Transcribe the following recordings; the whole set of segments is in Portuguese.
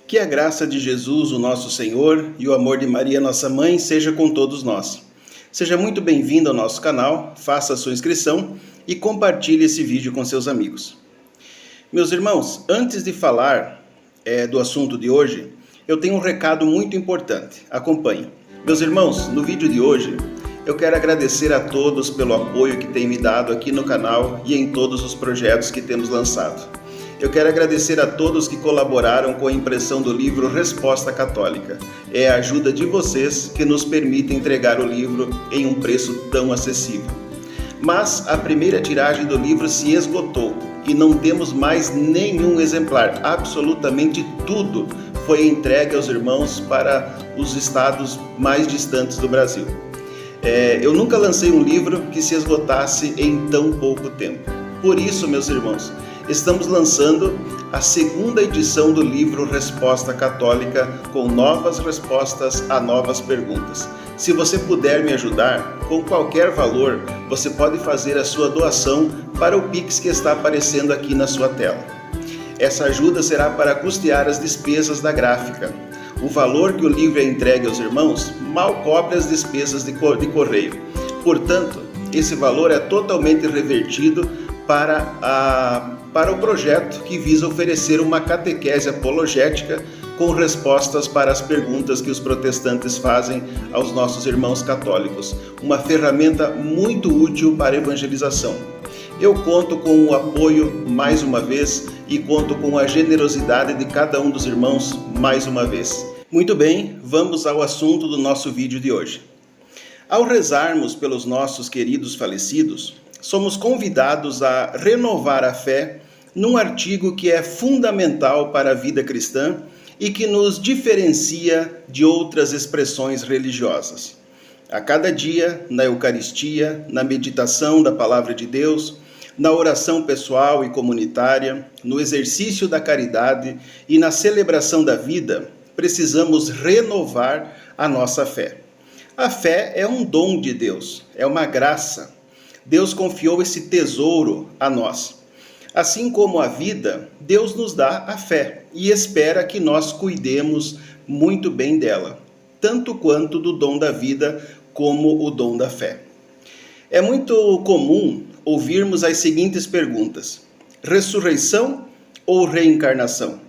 Que a graça de Jesus, o nosso Senhor, e o amor de Maria, nossa mãe, seja com todos nós. Seja muito bem-vindo ao nosso canal, faça a sua inscrição e compartilhe esse vídeo com seus amigos. Meus irmãos, antes de falar do assunto de hoje, eu tenho um recado muito importante. Acompanhe. Meus irmãos, no vídeo de hoje, eu quero agradecer a todos pelo apoio que têm me dado aqui no canal e em todos os projetos que temos lançado. Eu quero agradecer a todos que colaboraram com a impressão do livro Resposta Católica. É a ajuda de vocês que nos permite entregar o livro em um preço tão acessível. Mas a primeira tiragem do livro se esgotou e não temos mais nenhum exemplar. Absolutamente tudo foi entregue aos irmãos para os estados mais distantes do Brasil. Eu nunca lancei um livro que se esgotasse em tão pouco tempo. Por isso, meus irmãos, estamos lançando a segunda edição do livro Resposta Católica, com novas respostas a novas perguntas. Se você puder me ajudar, com qualquer valor, você pode fazer a sua doação para o Pix que está aparecendo aqui na sua tela. Essa ajuda será para custear as despesas da gráfica. O valor que o livro é entregue aos irmãos mal cobre as despesas de correio. Portanto, esse valor é totalmente revertido para o projeto que visa oferecer uma catequese apologética com respostas para as perguntas que os protestantes fazem aos nossos irmãos católicos. Uma ferramenta muito útil para a evangelização. Eu conto com o apoio mais uma vez e conto com a generosidade de cada um dos irmãos mais uma vez. Muito bem, vamos ao assunto do nosso vídeo de hoje. Ao rezarmos pelos nossos queridos falecidos, somos convidados a renovar a fé num artigo que é fundamental para a vida cristã e que nos diferencia de outras expressões religiosas. A cada dia, na Eucaristia, na meditação da Palavra de Deus, na oração pessoal e comunitária, no exercício da caridade e na celebração da vida, precisamos renovar a nossa fé. A fé é um dom de Deus, é uma graça. Deus confiou esse tesouro a nós. Assim como a vida, Deus nos dá a fé e espera que nós cuidemos muito bem dela, tanto quanto do dom da vida como o dom da fé. É muito comum ouvirmos as seguintes perguntas: ressurreição ou reencarnação?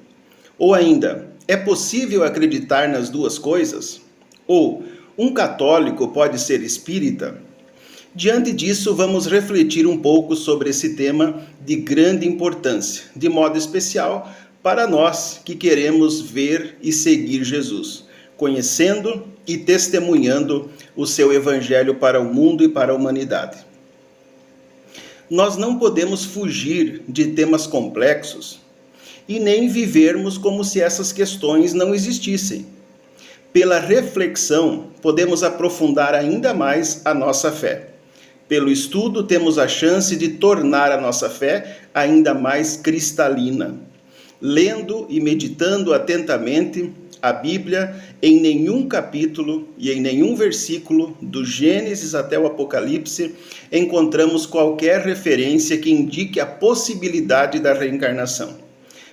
Ou ainda, é possível acreditar nas duas coisas? Ou, um católico pode ser espírita? Diante disso, vamos refletir um pouco sobre esse tema de grande importância, de modo especial para nós que queremos ver e seguir Jesus, conhecendo e testemunhando o seu evangelho para o mundo e para a humanidade. Nós não podemos fugir de temas complexos e nem vivermos como se essas questões não existissem. Pela reflexão, podemos aprofundar ainda mais a nossa fé. Pelo estudo, temos a chance de tornar a nossa fé ainda mais cristalina. Lendo e meditando atentamente a Bíblia, em nenhum capítulo e em nenhum versículo, do Gênesis até o Apocalipse, encontramos qualquer referência que indique a possibilidade da reencarnação.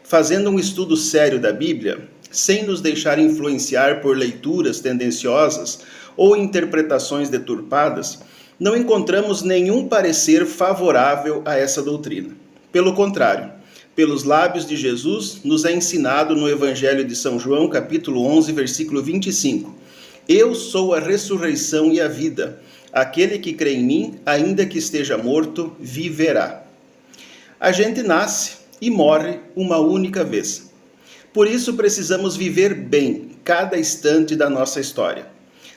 Fazendo um estudo sério da Bíblia, sem nos deixar influenciar por leituras tendenciosas ou interpretações deturpadas, não encontramos nenhum parecer favorável a essa doutrina. Pelo contrário, pelos lábios de Jesus, nos é ensinado no Evangelho de São João, capítulo 11, versículo 25. Eu sou a ressurreição e a vida. Aquele que crê em mim, ainda que esteja morto, viverá. A gente nasce e morre uma única vez. Por isso precisamos viver bem cada instante da nossa história.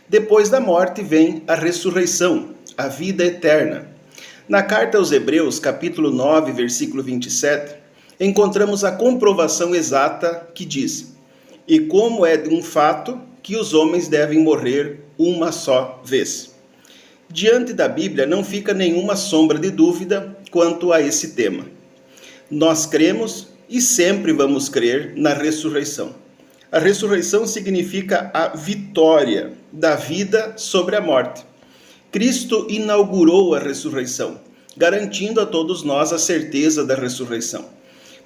Depois da morte vem a ressurreição, a vida eterna. Na carta aos Hebreus, capítulo 9, versículo 27, encontramos a comprovação exata que diz: e como é um fato que os homens devem morrer uma só vez. Diante da Bíblia não fica nenhuma sombra de dúvida quanto a esse tema. Nós cremos e sempre vamos crer na ressurreição. A ressurreição significa a vitória da vida sobre a morte. Cristo inaugurou a ressurreição, garantindo a todos nós a certeza da ressurreição.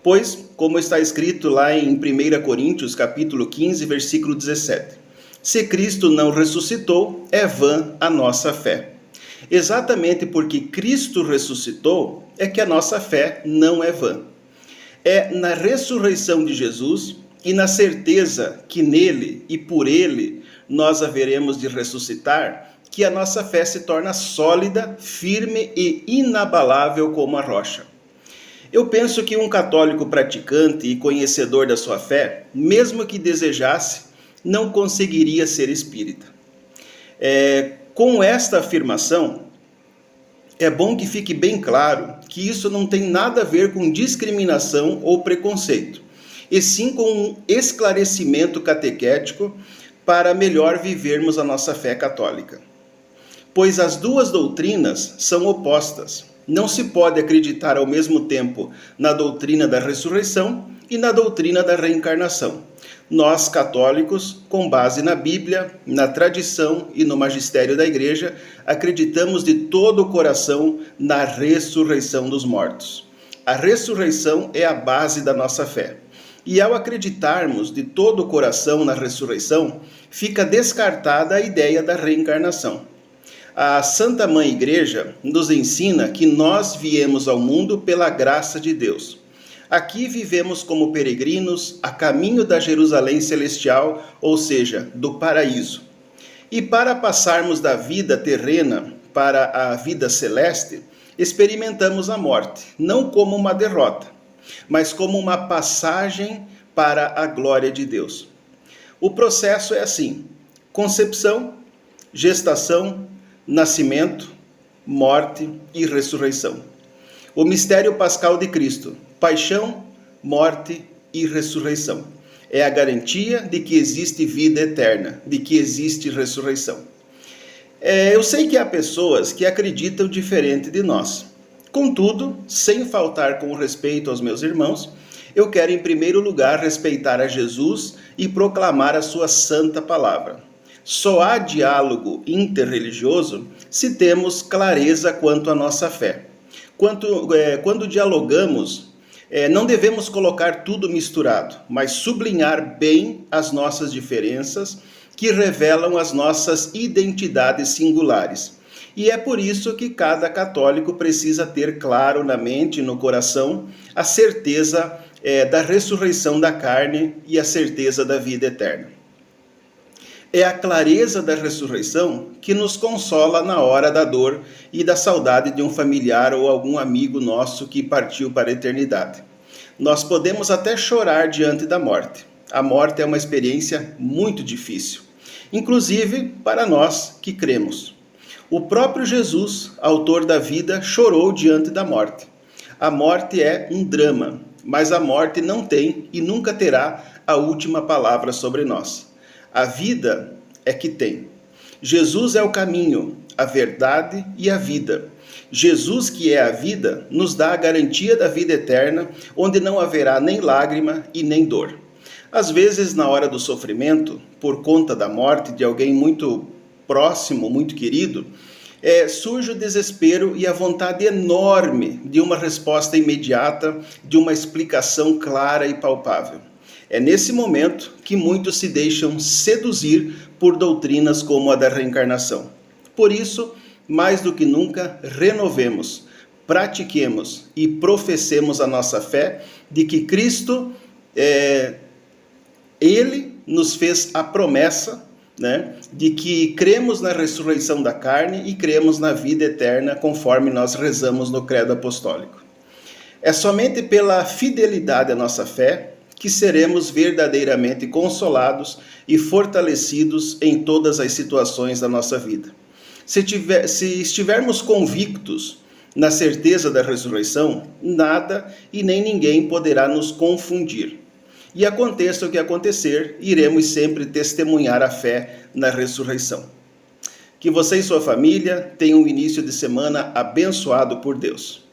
Pois, como está escrito lá em 1 Coríntios, capítulo 15, versículo 17, se Cristo não ressuscitou, é vã a nossa fé. Exatamente porque Cristo ressuscitou é que a nossa fé não é vã. É na ressurreição de Jesus e na certeza que nele e por ele nós haveremos de ressuscitar que a nossa fé se torna sólida, firme e inabalável como a rocha. Eu penso que um católico praticante e conhecedor da sua fé, mesmo que desejasse, não conseguiria ser espírita. Com esta afirmação, é bom que fique bem claro que isso não tem nada a ver com discriminação ou preconceito, e sim com um esclarecimento catequético para melhor vivermos a nossa fé católica. Pois as duas doutrinas são opostas. Não se pode acreditar ao mesmo tempo na doutrina da ressurreição e na doutrina da reencarnação. Nós, católicos, com base na Bíblia, na tradição e no magistério da Igreja, acreditamos de todo o coração na ressurreição dos mortos. A ressurreição é a base da nossa fé. E ao acreditarmos de todo o coração na ressurreição, fica descartada a ideia da reencarnação. A Santa Mãe Igreja nos ensina que nós viemos ao mundo pela graça de Deus. Aqui vivemos como peregrinos a caminho da Jerusalém Celestial, ou seja, do paraíso. E para passarmos da vida terrena para a vida celeste, experimentamos a morte, não como uma derrota, mas como uma passagem para a glória de Deus. O processo é assim: concepção, gestação, nascimento, morte e ressurreição. O mistério pascal de Cristo, paixão, morte e ressurreição. É a garantia de que existe vida eterna, de que existe ressurreição. Eu sei que há pessoas que acreditam diferente de nós. Contudo, sem faltar com respeito aos meus irmãos, eu quero em primeiro lugar respeitar a Jesus e proclamar a sua santa palavra. Só há diálogo interreligioso se temos clareza quanto à nossa fé. Quando dialogamos, não devemos colocar tudo misturado, mas sublinhar bem as nossas diferenças que revelam as nossas identidades singulares. E é por isso que cada católico precisa ter claro na mente e no coração a certeza da ressurreição da carne e a certeza da vida eterna. É a clareza da ressurreição que nos consola na hora da dor e da saudade de um familiar ou algum amigo nosso que partiu para a eternidade. Nós podemos até chorar diante da morte. A morte é uma experiência muito difícil, inclusive para nós que cremos. O próprio Jesus, autor da vida, chorou diante da morte. A morte é um drama, mas a morte não tem e nunca terá a última palavra sobre nós. A vida é que tem. Jesus é o caminho, a verdade e a vida. Jesus, que é a vida, nos dá a garantia da vida eterna, onde não haverá nem lágrima e nem dor. Às vezes, na hora do sofrimento, por conta da morte de alguém muito próximo, muito querido, surge o desespero e a vontade enorme de uma resposta imediata, de uma explicação clara e palpável. É nesse momento que muitos se deixam seduzir por doutrinas como a da reencarnação. Por isso, mais do que nunca, renovemos, pratiquemos e professemos a nossa fé de que Cristo, Ele nos fez a promessa, de que cremos na ressurreição da carne e cremos na vida eterna, conforme nós rezamos no Credo Apostólico. É somente pela fidelidade à nossa fé que seremos verdadeiramente consolados e fortalecidos em todas as situações da nossa vida. Se estivermos convictos na certeza da ressurreição, nada e nem ninguém poderá nos confundir. E aconteça o que acontecer, iremos sempre testemunhar a fé na ressurreição. Que você e sua família tenham um início de semana abençoado por Deus.